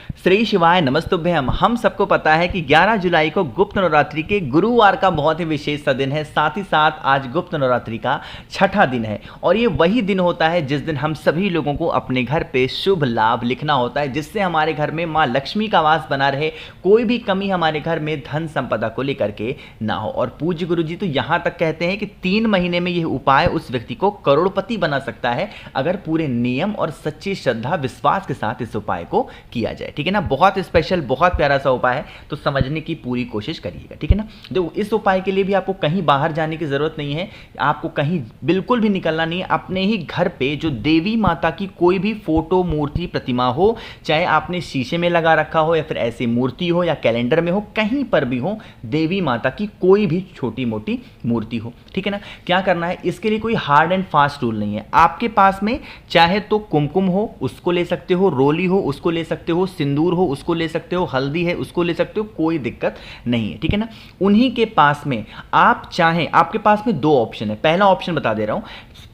श्री शिवाय नमस्तुभ्यम। हम सबको पता है कि 11 जुलाई को गुप्त नवरात्रि के गुरुवार का बहुत ही विशेष सा दिन है। साथ ही साथ आज गुप्त नवरात्रि का छठा दिन है और ये वही दिन होता है जिस दिन हम सभी लोगों को अपने घर पे शुभ लाभ लिखना होता है, जिससे हमारे घर में माँ लक्ष्मी का वास बना रहे, कोई भी कमी हमारे घर में धन संपदा को लेकर के ना हो। और पूज्य गुरु जी तो यहाँ तक कहते हैं कि 3 महीने में यह उपाय उस व्यक्ति को करोड़पति बना सकता है, अगर पूरे नियम और सच्ची श्रद्धा विश्वास के साथ इस उपाय को किया जाए। ठीक है ना, बहुत स्पेशल बहुत प्यारा सा उपाय है, तो समझने की पूरी कोशिश करिएगा। ठीक है ना, देखो इस उपाय के लिए भी आपको कहीं बाहर जाने की जरूरत नहीं है, आपको कहीं बिल्कुल भी निकलना नहीं है। अपने ही घर पे जो देवी माता की कोई भी फोटो मूर्ति प्रतिमा हो, चाहे आपने शीशे में लगा रखा हो या फिर ऐसी मूर्ति हो या कैलेंडर में हो, कहीं पर भी हो, देवी माता की कोई भी छोटी मोटी मूर्ति हो। ठीक है ना, क्या करना है, इसके लिए कोई हार्ड एंड फास्ट रूल नहीं है। आपके पास में चाहे तो कुमकुम हो उसको ले सकते हो, रोली हो उसको ले सकते हो, सिंदूर हो उसको ले सकते हो, हल्दी है उसको ले सकते हो, कोई दिक्कत नहीं है। ठीक है ना, उन्हीं के पास में आप चाहें, आपके पास में 2 ऑप्शन है। पहला ऑप्शन बता दे रहा हूं,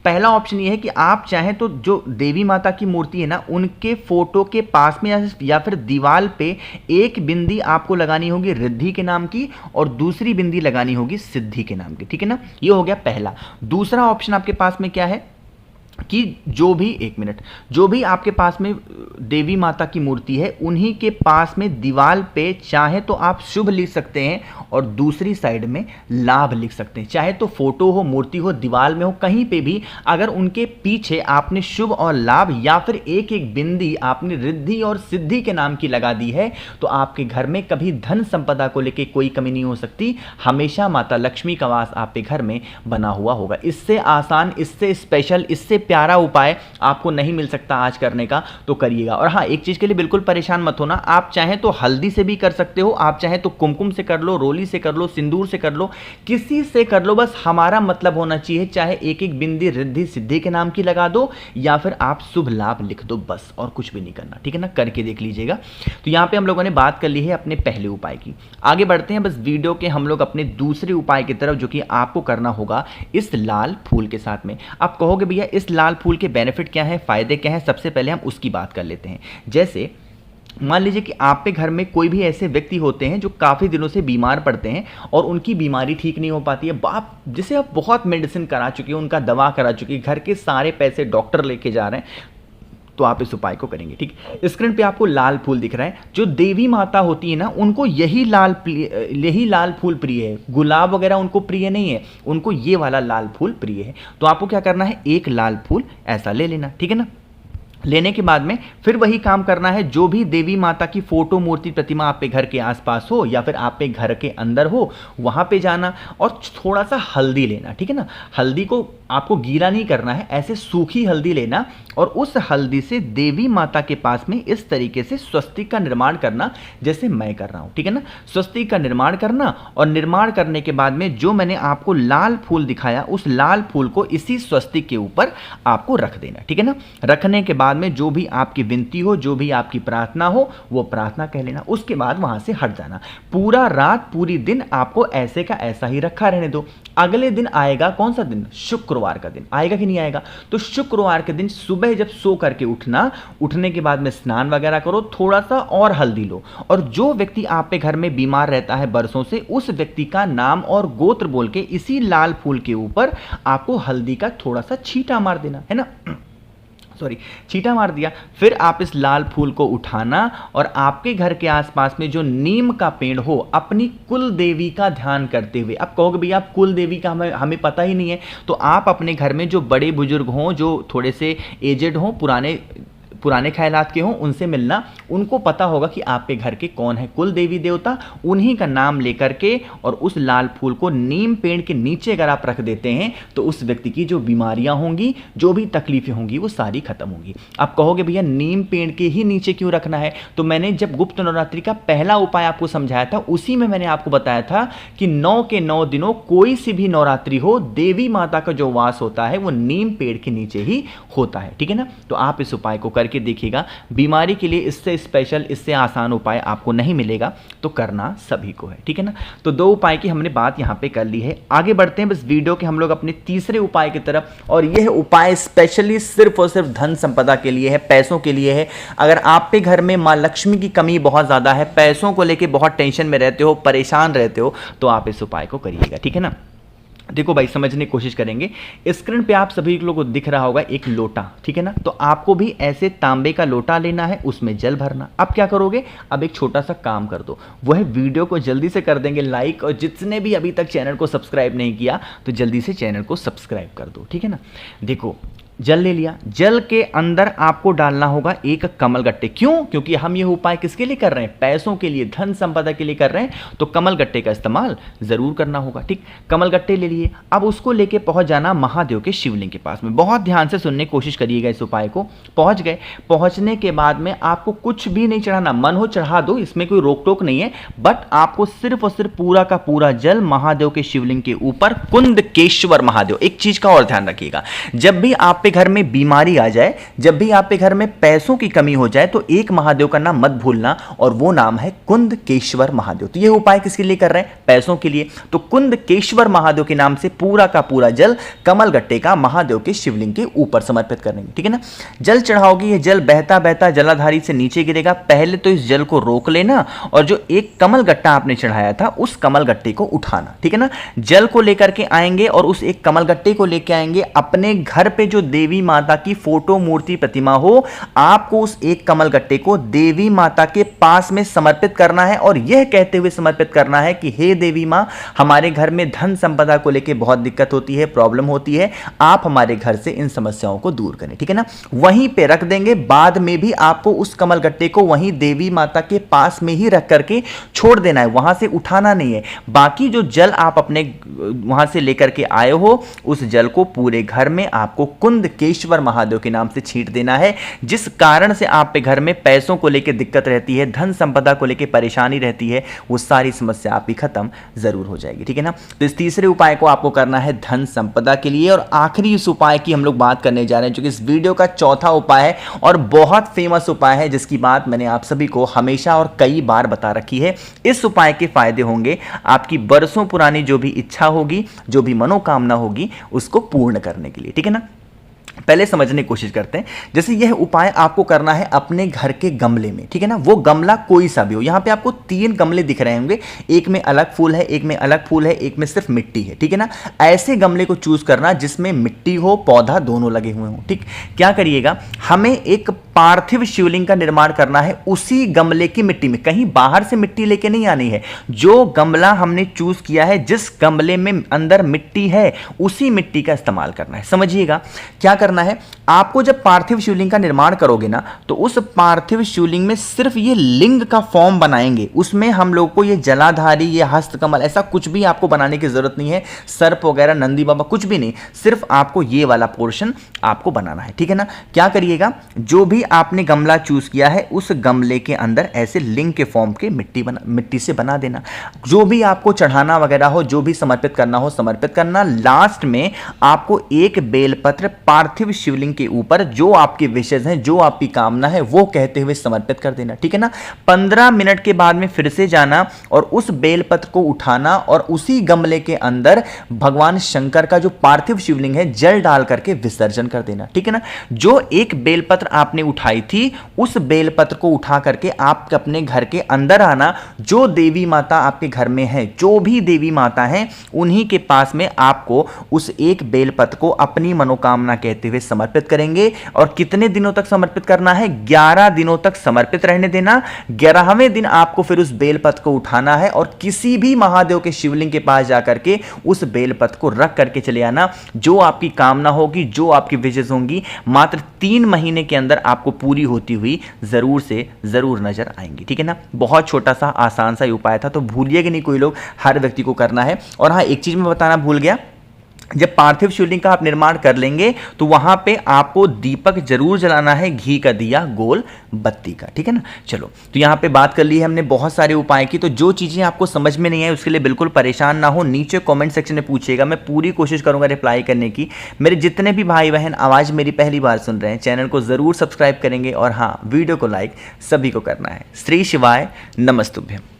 पहला ऑप्शन ये है कि आप चाहें तो जो देवी माता की मूर्ति है ना, उनके फोटो के पास में या फिर दीवार पे एक बिंदी आपको लगानी होगी रिद्धि के नाम की और दूसरी बिंदी लगानी होगी सिद्धि के नाम की। ठीक है ना, ये हो गया पहला। दूसरा ऑप्शन आपके पास में क्या है कि जो भी आपके पास में देवी माता की मूर्ति है, उन्हीं के पास में दीवार पे चाहे तो आप शुभ लिख सकते हैं और दूसरी साइड में लाभ लिख सकते हैं। चाहे तो फोटो हो, मूर्ति हो, दीवार में हो, कहीं पे भी अगर उनके पीछे आपने शुभ और लाभ या फिर एक एक बिंदी आपने रिद्धि और सिद्धि के नाम की लगा दी है, तो आपके घर में कभी धन संपदा को लेकर कोई कमी नहीं हो सकती। हमेशा माता लक्ष्मी का वास आपके घर में बना हुआ होगा। इससे आसान, इससे स्पेशल, इससे प्यारा उपाय आपको नहीं मिल सकता आज करने का, तो करिएगा। और हाँ, एक चीज के लिए बिल्कुल परेशान मत होना, आप चाहें तो हल्दी से भी कर सकते हो, आप चाहें तो कुमकुम से कर लो, रोली से कर लो, सिंदूर से कर लो, किसी से कर लो, बस हमारा मतलब होना चाहिए चाहे एक एक बिंदी रिद्धि सिद्धि के नाम की लगा दो या फिर आप शुभ लाभ लिख दो, बस और कुछ भी नहीं करना। ठीक है ना, करके देख लीजिएगा। तो यहां पे हम लोगों ने बात कर ली है अपने पहले उपाय की। आगे बढ़ते हैं बस वीडियो के हम लोग अपने दूसरे उपाय की तरफ, जो कि आपको करना होगा इस लाल फूल के साथ में। आप कहोगे भैया इस लाल फूल के बेनिफिट क्या है, फायदे क्या है, सबसे पहले हम उसकी बात कर लेते हैं। जैसे मान लीजिए कि आपके घर में कोई भी ऐसे व्यक्ति होते हैं जो काफ़ी दिनों से बीमार पड़ते हैं और उनकी बीमारी ठीक नहीं हो पाती है, आप जिसे आप बहुत मेडिसिन करा चुके हैं, उनका दवा करा चुके हैं, घर के सारे पैसे डॉक्टर लेके जा रहे हैं, तो आप इस उपाय को करेंगे। ठीक, स्क्रीन पे आपको लाल फूल दिख रहा है। जो देवी माता होती है ना, उनको यही लाल फूल प्रिय है, गुलाब वगैरह उनको प्रिय नहीं है, उनको ये वाला लाल फूल प्रिय है। तो आपको क्या करना है, एक लाल फूल ऐसा ले लेना। ठीक है ना, लेने के बाद में फिर वही काम करना है, जो भी देवी माता की फोटो मूर्ति प्रतिमा आपके घर के आसपास हो या फिर आपके घर के अंदर हो, वहां पे जाना और थोड़ा सा हल्दी लेना। ठीक है ना, हल्दी को आपको गीला नहीं करना है, ऐसे सूखी हल्दी लेना और उस हल्दी से देवी माता के पास में इस तरीके से स्वस्तिक का निर्माण करना, जैसे मैं कर रहा हूं। ठीक है ना, स्वस्तिक का निर्माण करना और निर्माण करने के बाद में जो मैंने आपको लाल फूल दिखाया, उस लाल फूल को इसी स्वस्तिक के ऊपर आपको रख देना। ठीक है ना, रखने के बाद में जो भी आपकी विनती हो, जो भी आपकी प्रार्थना हो, वो प्रार्थना कह लेना। उसके बाद वहां से हट जाना। पूरा रात पूरी दिन आपको ऐसे का ऐसा ही रखा रहने दो। अगले दिन आएगा, कौन सा दिन, शुक्रवार का दिन आएगा कि नहीं आएगा, तो शुक्रवार के दिन सुबह जब सो करके उठना, उठने के बाद में स्नान वगैरह करो, थोड़ा सा और हल्दी लो और जो व्यक्ति आपके घर में बीमार रहता है बरसों से, उस व्यक्ति का नाम और गोत्र बोल के इसी लाल फूल के ऊपर आपको हल्दी का थोड़ा सा छींटा मार देना है ना, छींटा मार दिया। फिर आप इस लाल फूल को उठाना और आपके घर के आसपास में जो नीम का पेड़ हो, अपनी कुल देवी का ध्यान करते हुए, अब कहोगे भैया आप कुल देवी का हमें पता ही नहीं है, तो आप अपने घर में जो बड़े बुजुर्ग हों, जो थोड़े से एजेड हों, पुराने ख्यालात के हों, उनसे मिलना, उनको पता होगा कि आपके घर के कौन है कुल देवी देवता, उन्हीं का नाम लेकर के और उस लाल फूल को नीम पेड़ के नीचे अगर आप रख देते हैं, तो उस व्यक्ति की जो बीमारियां होंगी, जो भी तकलीफें होंगी, वो सारी खत्म होंगी। आप कहोगे भैया नीम पेड़ के ही नीचे क्यों रखना है, तो मैंने जब गुप्त नवरात्रि का पहला उपाय आपको समझाया था, उसी में मैंने आपको बताया था कि 9 के 9 दिनों कोई सी भी नवरात्रि हो, देवी माता का जो वास होता है वो नीम पेड़ के नीचे ही होता है। ठीक है ना, तो आप इस उपाय को करके करके देखिएगा। बीमारी के लिए इससे स्पेशल, इससे आसान उपाय आपको नहीं मिलेगा, तो करना सभी को है, ठीक है ना। तो 2 उपाय की हमने बात यहाँ पे कर ली है। आगे बढ़ते हैं बस वीडियो के हम लोग अपने तीसरे उपाय की तरफ, और यह उपाय स्पेशली सिर्फ और सिर्फ धन संपदा के लिए है, पैसों के लिए है। अगर आप पे घर में माँ लक्ष्मी की कमी बहुत ज़्यादा है, पैसों को लेके बहुत टेंशन में रहते हो, परेशान रहते हो, तो आप इस उपाय को करिएगा, ठीक है ना। देखो भाई, समझने की कोशिश करेंगे। स्क्रीन पे आप सभी लोगों को दिख रहा होगा एक लोटा, ठीक है ना। तो आपको भी ऐसे तांबे का लोटा लेना है, उसमें जल भरना। अब क्या करोगे, अब एक छोटा सा काम कर दो, वह वीडियो को जल्दी से कर देंगे लाइक, और जिसने भी अभी तक चैनल को सब्सक्राइब नहीं किया तो जल्दी से चैनल को सब्सक्राइब कर दो, ठीक है ना। देखो, जल ले लिया, जल के अंदर आपको डालना होगा एक कमलगट्टे। क्यों? क्योंकि हम ये उपाय किसके लिए कर रहे हैं, पैसों के लिए, धन संपदा के लिए कर रहे हैं, तो कमलगट्टे का इस्तेमाल जरूर करना होगा, ठीक। कमलगट्टे ले लिए, अब उसको लेके पहुंच जाना महादेव के शिवलिंग के पास में। बहुत ध्यान से सुनने की कोशिश करिएगा इस उपाय को। पहुंच गए, पहुंचने के बाद में आपको कुछ भी नहीं चढ़ाना, मन हो चढ़ा दो, इसमें कोई रोक टोक नहीं है, बट आपको सिर्फ और सिर्फ पूरा का पूरा जल महादेव के शिवलिंग के ऊपर, कुंदकेश्वर महादेव। एक चीज का और ध्यान रखिएगा, जब भी आप पे घर में बीमारी आ जाए, जब भी आप पे घर में पैसों की कमी हो जाए, तो एक महादेव का नाम मत भूलना, और वो नाम है कुंदकेश्वर महादेव। तो ये उपाय किसके लिए कर रहे हैं, पैसों के लिए। तो कुंदकेश्वर महादेव के नाम से पूरा का पूरा जल कमलगट्टे का महादेव के शिवलिंग के ऊपर समर्पित करेंगे, ठीक है ना। जल चढ़ाओगे, ये जल बहता बहता जलाधारी से नीचे गिरेगा। पहले तो इस जल को रोक लेना, और जो एक कमलगट्टा आपने चढ़ाया था उस कमलगट्टे को उठाना, ठीक है ना। जल को लेकर के आएंगे और उस एक कमलगट्टे को लेकर आएंगे। अपने घर पे जो देवी माता की फोटो, मूर्ति, प्रतिमा हो, आपको उस एक कमलगट्टे को देवी माता के पास में समर्पित करना है, और यह कहते हुए समर्पित करना है कि हे देवी मां, हमारे घर में धन संपदा को लेकर बहुत दिक्कत होती है, प्रॉब्लम होती है, आप हमारे घर से इन समस्याओं को दूर करें, ठीक है ना। वहीं पे रख देंगे, बाद में भी आपको उस कमलगट्टे को वहीं देवी माता के पास में ही रख करके छोड़ देना है, वहां से उठाना नहीं है। बाकी जो जल आप अपने वहां से लेकर के आए हो, उस जल को पूरे घर में आपको कुंदकेश्वर महादेव के नाम से छींट देना है। जिस कारण से आप पे घर में पैसों को लेकर दिक्कत रहती है, धन संपदा को लेकर परेशानी रहती है, वो सारी समस्या आपकी खत्म जरूर हो जाएगी, ठीक है ना। तो इस तीसरे उपाय को आपको करना है धन संपदा के लिए। और आखिरी इस उपाय की हम लोग बात करने जा रहे हैं, जो कि इस वीडियो का चौथा उपाय है और बहुत फेमस उपाय है, जिसकी बात मैंने आप सभी को हमेशा और कई बार बता रखी है। इस उपाय के फायदे होंगे आपकी बरसों पुरानी जो भी इच्छा होगी, जो भी मनोकामना होगी, उसको पूर्ण करने के लिए, ठीक है ना। पहले समझने की कोशिश करते हैं। जैसे यह उपाय आपको करना है अपने घर के गमले में, ठीक है ना। वो गमला कोई सा भी हो। यहां पे आपको 3 गमले दिख रहे होंगे, एक में अलग फूल है, एक में अलग फूल है, एक में सिर्फ मिट्टी है, ठीक है ना। ऐसे गमले को चूज करना जिसमें मिट्टी हो, पौधा दोनों लगे हुए हो, ठीक। क्या करिएगा, हमें एक पार्थिव शिवलिंग का निर्माण करना है उसी गमले की मिट्टी में, कहीं बाहर से मिट्टी लेके नहीं आनी है। जो गमला हमने चूज किया है, जिस गमले में अंदर मिट्टी है, उसी मिट्टी का इस्तेमाल करना है। समझिएगा क्या करना है, आपको जब पार्थिव शिवलिंग का निर्माण करोगे ना, तो उस पार्थिव शिवलिंग में सिर्फ ये लिंग का फॉर्म बनाएंगे। उसमें हम लोग को ये जलाधारी, ये हस्तकमल, ऐसा कुछ भी आपको बनाने की जरूरत नहीं है, सर्प वगैरह, नंदी बाबा, कुछ भी नहीं। सिर्फ आपको ये वाला पोर्शन आपको बनाना है, ठीक है ना। क्या करिएगा, जो भी आपने गमला चूज किया है, उस गमले के अंदर ऐसे लिंग के फॉर्म के मिट्टी से बना देना। जो भी आपको चढ़ाना वगैरह हो, जो भी समर्पित करना हो, समर्पित करना। लास्ट में आपको एक बेलपत्र पार्थिव शिवलिंग के ऊपर, जो आपके विशेष हैं, जो आपकी कामना है, वो कहते हुए समर्पित कर देना, ठीक है ना। 15 मिनट के बाद में फिर से जाना और उस बेलपत्र को उठाना और उसी गमले के अंदर भगवान शंकर का जो पार्थिव शिवलिंग है, जल डाल करके विसर्जन कर देना, ठीक है ना। जो एक बेलपत्र आपने उठाई थी, उस बेलपत्र को उठा करके आप अपने घर के अंदर आना। जो देवी माता आपके घर में है, जो भी देवी माता है, उन्हीं के पास में आपको उस एक बेलपत्र को अपनी मनोकामना कहते हुए समर्पित करेंगे। और कितने दिनों तक समर्पित करना है, 11 दिनों तक समर्पित रहने देना। 11वें दिन आपको फिर उस बेलपत्र को उठाना है और किसी भी महादेव के शिवलिंग के पास जाकर के उस बेलपत्र को रख करके चले आना। जो आपकी कामना होगी, जो आपकी विशेष होंगी, मात्र 3 महीने के अंदर आपको पूरी होती हुई जरूर से जरूर नजर आएंगी, ठीक है ना। बहुत छोटा सा आसान सा उपाय था, तो भूलिएगा नहीं कोई लोग, हर व्यक्ति को करना है। और हाँ, एक चीज मैं बताना भूल गया, जब पार्थिव शिवलिंग का आप निर्माण कर लेंगे तो वहां पे आपको दीपक जरूर जलाना है, घी का दिया, गोल बत्ती का, ठीक है ना। चलो, तो यहां पे बात कर ली है हमने बहुत सारे उपाय की। तो जो चीजें आपको समझ में नहीं आई उसके लिए बिल्कुल परेशान ना हो, नीचे कमेंट सेक्शन में पूछिएगा, मैं पूरी कोशिश करूंगा रिप्लाई करने की। मेरे जितने भी भाई बहन आवाज मेरी पहली बार सुन रहे हैं, चैनल को जरूर सब्सक्राइब करेंगे और हाँ, वीडियो को लाइक सभी को करना है। श्री शिवाय, नमस्तुभ्यम।